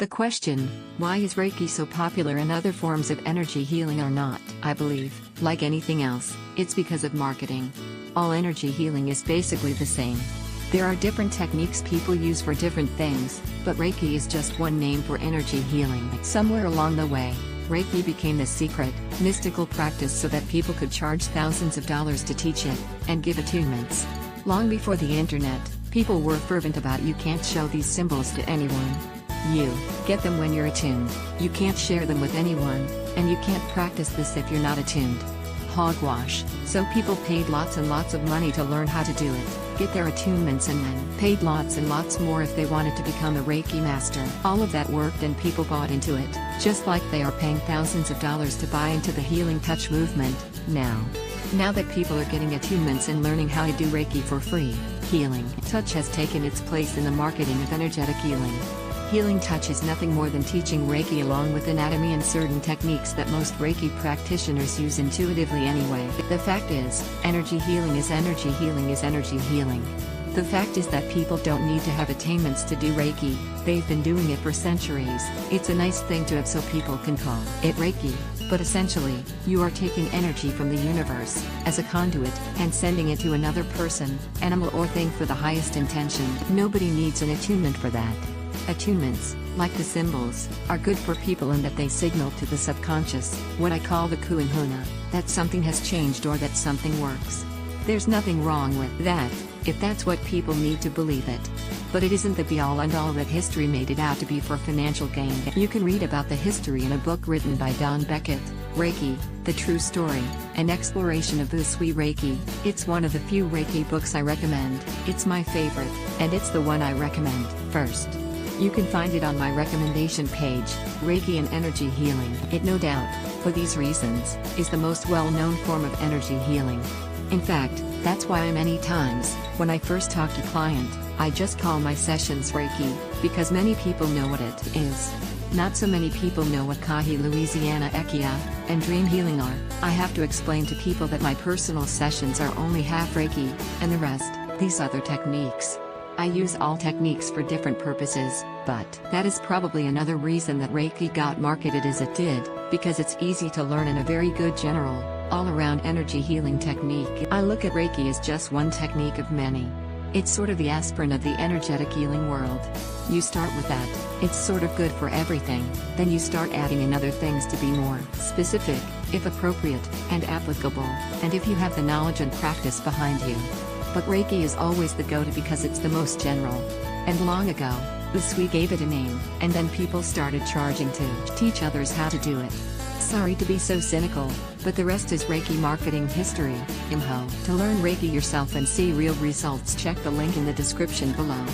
The question, why is Reiki so popular and other forms of energy healing are not? I believe, like anything else, it's because of marketing. All energy healing is basically the same. There are different techniques people use for different things, but Reiki is just one name for energy healing. Somewhere along the way, Reiki became the secret, mystical practice so that people could charge thousands of dollars to teach it, and give attunements. Long before the internet, people were fervent about you can't show these symbols to anyone. You get them when you're attuned, you can't share them with anyone, and you can't practice this if you're not attuned. Hogwash. So people paid lots and lots of money to learn how to do it, get their attunements, and then paid lots and lots more if they wanted to become a Reiki master. All of that worked and people bought into it, just like they are paying thousands of dollars to buy into the healing touch movement, now. Now that people are getting attunements and learning how to do Reiki for free, healing touch has taken its place in the marketing of energetic healing. Healing touch is nothing more than teaching Reiki along with anatomy and certain techniques that most Reiki practitioners use intuitively anyway. The fact is, energy healing is energy healing is energy healing. The fact is that people don't need to have attainments to do Reiki, they've been doing it for centuries. It's a nice thing to have so people can call it Reiki, but essentially, you are taking energy from the universe, as a conduit, and sending it to another person, animal or thing for the highest intention. Nobody needs an attunement for that. Attunements, like the symbols, are good for people in that they signal to the subconscious, what I call the kuanhuna, that something has changed or that something works. There's nothing wrong with that, if that's what people need to believe it. But it isn't the be-all and all that history made it out to be for financial gain. You can read about the history in a book written by Don Beckett, Reiki, The True Story, an exploration of Usui Reiki. It's one of the few Reiki books I recommend, it's my favorite, and it's the one I recommend first. You can find it on my recommendation page, Reiki and Energy Healing. It no doubt, for these reasons, is the most well-known form of energy healing. In fact, that's why many times, when I first talk to client, I just call my sessions Reiki, because many people know what it is. Not so many people know what Kahi Louisiana Ekia and Dream Healing are. I have to explain to people that my personal sessions are only half Reiki, and the rest, these other techniques. I use all techniques for different purposes, but that is probably another reason that Reiki got marketed as it did, because it's easy to learn and a very good general, all-around energy healing technique. I look at Reiki as just one technique of many. It's sort of the aspirin of the energetic healing world. You start with that, it's sort of good for everything, then you start adding in other things to be more specific, if appropriate, and applicable, and if you have the knowledge and practice behind you. But Reiki is always the go-to because it's the most general. And long ago, Usui gave it a name, and then people started charging to teach others how to do it. Sorry to be so cynical, but the rest is Reiki marketing history, imho. To learn Reiki yourself and see real results, check the link in the description below.